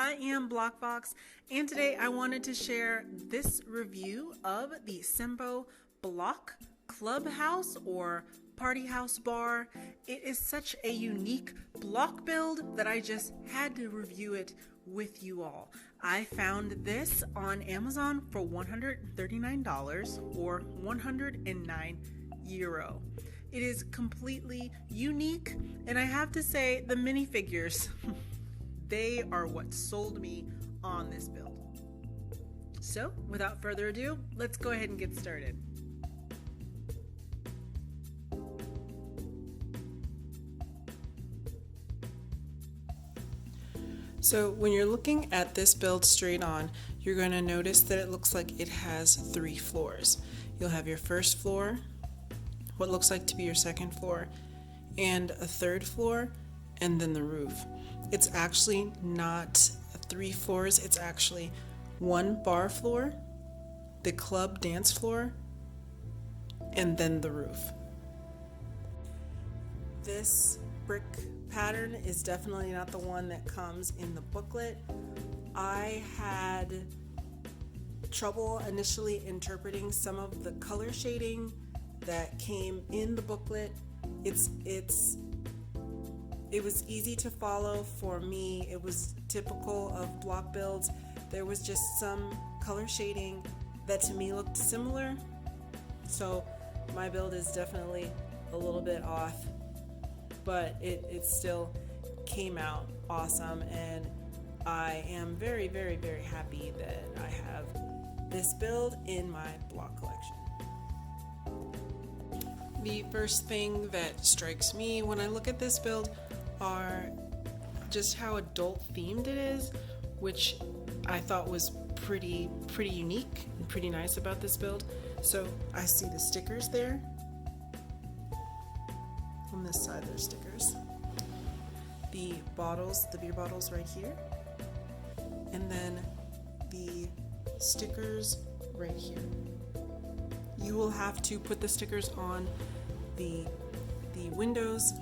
I am Blockbox, and today I wanted to share this review of the SEMBOCLUB Clubhouse or Party House Bar. It is such a unique block build that I just had to review it with you all. I found this on Amazon for $139 or 109 euro. It is completely unique, and I have to say the minifigures they are what sold me on this build. So without further ado, let's go ahead and get started. So when you're looking at this build straight on, you're going to notice that it looks like it has 3 floors. You'll have your first floor, what looks like to be your second floor, and a third floor, and then the roof. It's actually not 3 floors, it's actually 1 bar floor, the club dance floor, and then the roof. This brick pattern is definitely not the one that comes in the booklet. I had trouble initially interpreting some of the color shading that came in the booklet. It was easy to follow for me. It was typical of block builds. There was just some color shading that to me looked similar. So my build is definitely a little bit off, but it still came out awesome, and I am very, very, very happy that I have this build in my block collection. The first thing that strikes me when I look at this build are just how adult themed it is, which I thought was pretty unique and pretty nice about this build. So I see the stickers there. On this side there's stickers. The bottles, the beer bottles right here. And then the stickers right here. You will have to put the stickers on the windows,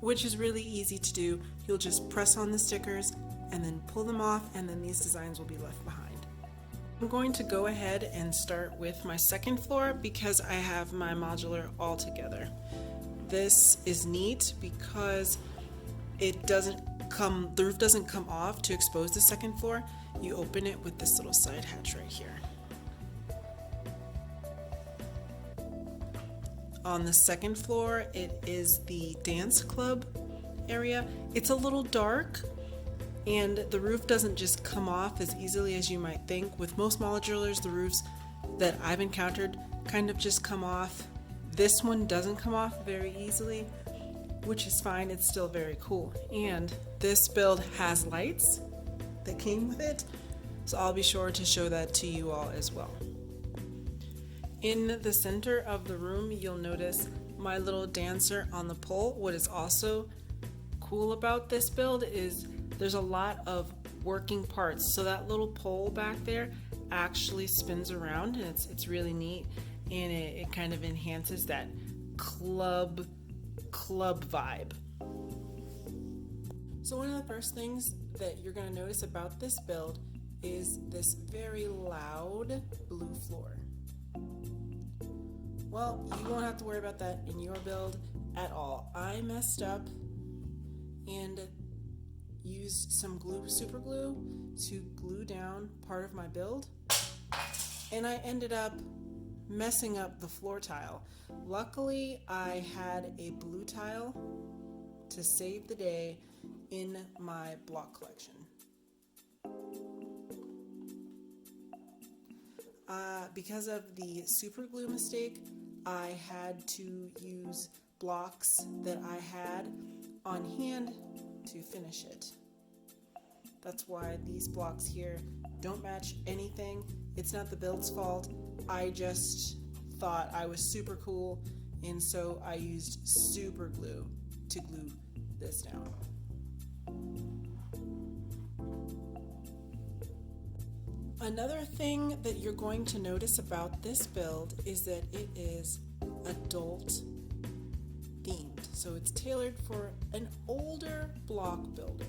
which is really easy to do. You'll just press on the stickers and then pull them off, and then these designs will be left behind. I'm going to go ahead and start with my second floor because I have my modular all together. This is neat because the roof doesn't come off to expose the second floor. You open it with this little side hatch right here. On the second floor, it is the dance club area. It's a little dark, and the roof doesn't just come off as easily as you might think. With most modulars, the roofs that I've encountered kind of just come off. This one doesn't come off very easily, which is fine. It's still very cool. And this build has lights that came with it, so I'll be sure to show that to you all as well. In the center of the room, you'll notice my little dancer on the pole. What is also cool about this build is there's a lot of working parts. So that little pole back there actually spins around, and it's really neat, and it kind of enhances that club vibe. So one of the first things that you're going to notice about this build is this very loud blue floor. Well, you won't have to worry about that in your build at all. I messed up and used some super glue to glue down part of my build, and I ended up messing up the floor tile. Luckily, I had a blue tile to save the day in my block collection. Because of the super glue mistake, I had to use blocks that I had on hand to finish it. That's why these blocks here don't match anything. It's not the build's fault. I just thought I was super cool, and so I used super glue to glue this down. Another thing that you're going to notice about this build is that it is adult themed. So it's tailored for an older block builder.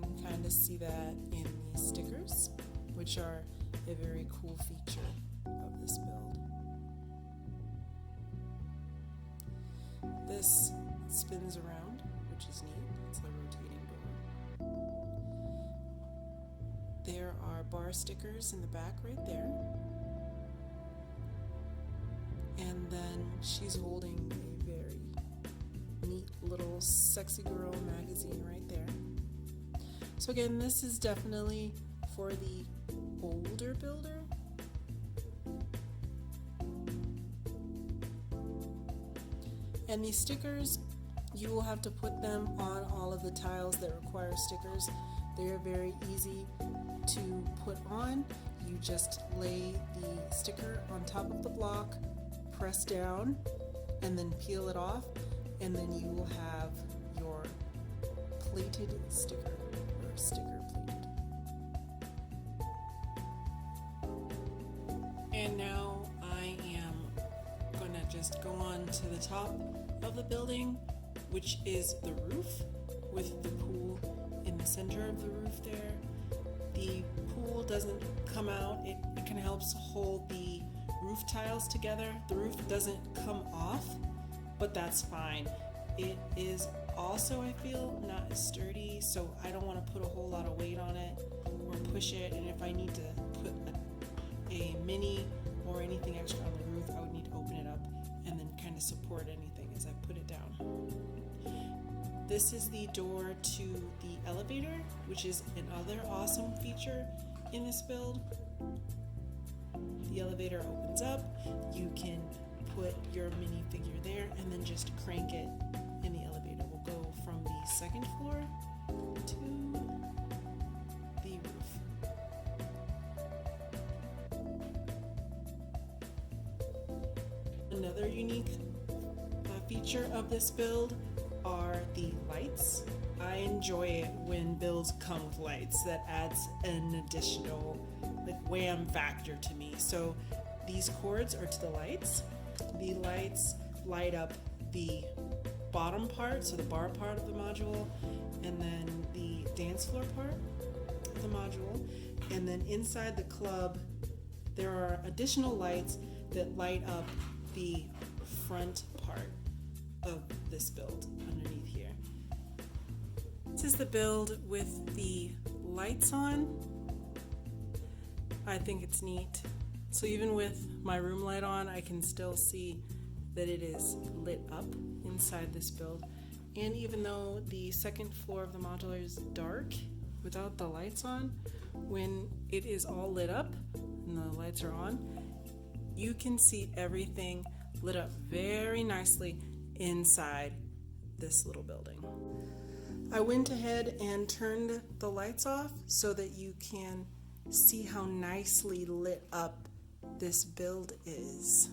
can kind of see that in the stickers, which are a very cool feature of this build. This spins around, which is neat. It's a rotating door. There are bar stickers in the back right there. And then she's holding a very neat little sexy girl magazine right there. So again, this is definitely for the older builder. And these stickers, you will have to put them on all of the tiles that require stickers. They are very easy to put on. You just lay the sticker on top of the block, press down, and then peel it off, and then you will have your plated sticker, or sticker plated. And now I am gonna just go on to the top of the building, which is the roof, with the pool in the center of the roof there. The pool doesn't come out, it kind of helps hold the roof tiles together. The roof doesn't come off, but that's fine. It is also, I feel, not as sturdy, so I don't want to put a whole lot of weight on it or push it, and if I need to put a mini or anything extra on the roof, I would need to open it up and then kind of support anything as I put it down. This is the door to the elevator, which is another awesome feature in this build. The elevator opens up, you can put your minifigure there and then just crank it, and the elevator will go from the second floor to the roof. Another unique feature of this build are the lights. I enjoy it when builds come with lights. That adds an additional wham factor to me. So these cords are to the lights. The lights light up the bottom part, so the bar part of the module, and then the dance floor part of the module. And then inside the club, there are additional lights that light up the front part of this build underneath here. This is the build with the lights on. I think it's neat. So even with my room light on, I can still see that it is lit up inside this build. And even though the second floor of the modular is dark without the lights on, when it is all lit up and the lights are on, you can see everything lit up very nicely inside this little building. I went ahead and turned the lights off so that you can see how nicely lit up this build is.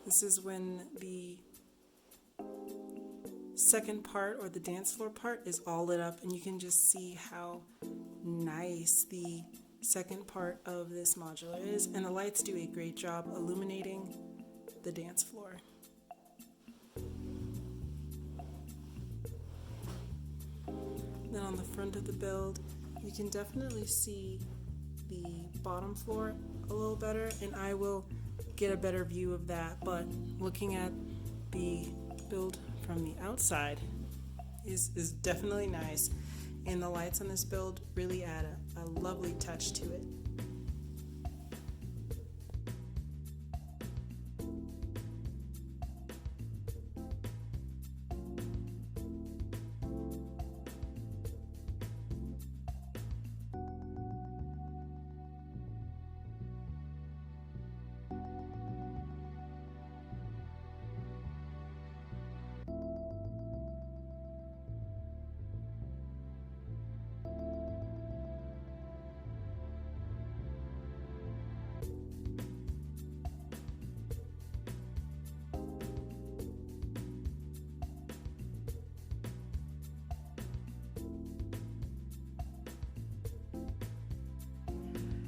This is when the second part, or the dance floor part, is all lit up, and you can just see how nice the second part of this modular is, and the lights do a great job illuminating the dance floor. Then on the front of the build, you can definitely see the bottom floor a little better, and I will get a better view of that, but looking at the build from the outside is definitely nice, and the lights on this build really add a lovely touch to it.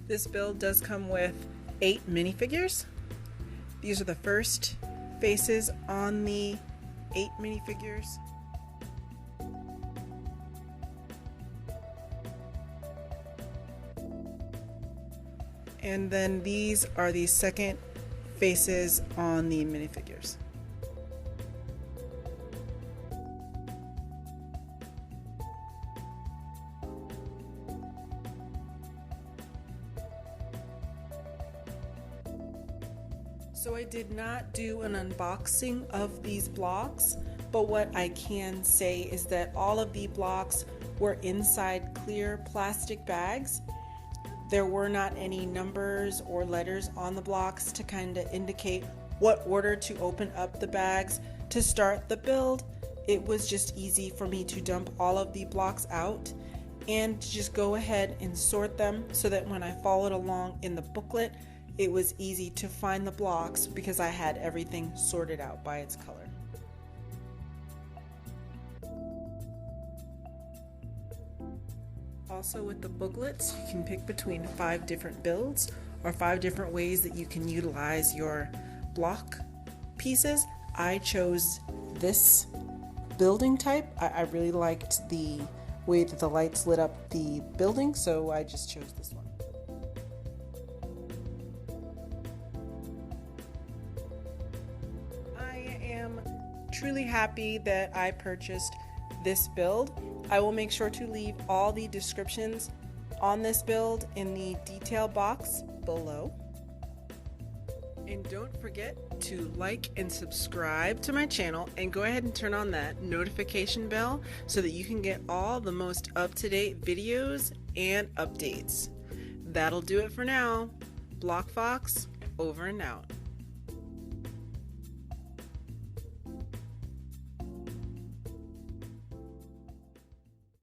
This build does come with 8 minifigures. These are the first faces on the 8 minifigures. And then these are the second faces on the minifigures. So I did not do an unboxing of these blocks, but what I can say is that all of the blocks were inside clear plastic bags. There were not any numbers or letters on the blocks to kind of indicate what order to open up the bags to start the build. It was just easy for me to dump all of the blocks out and just go ahead and sort them so that when I followed along in the booklet, it was easy to find the blocks because I had everything sorted out by its color. Also with the booklets, you can pick between 5 different builds or 5 different ways that you can utilize your block pieces. I chose this building type. I really liked the way that the lights lit up the building, so I just chose this one. Truly happy that I purchased this build. I will make sure to leave all the descriptions on this build in the detail box below. And don't forget to like and subscribe to my channel and go ahead and turn on that notification bell so that you can get all the most up-to-date videos and updates. That'll do it for now. Block Fox, over and out.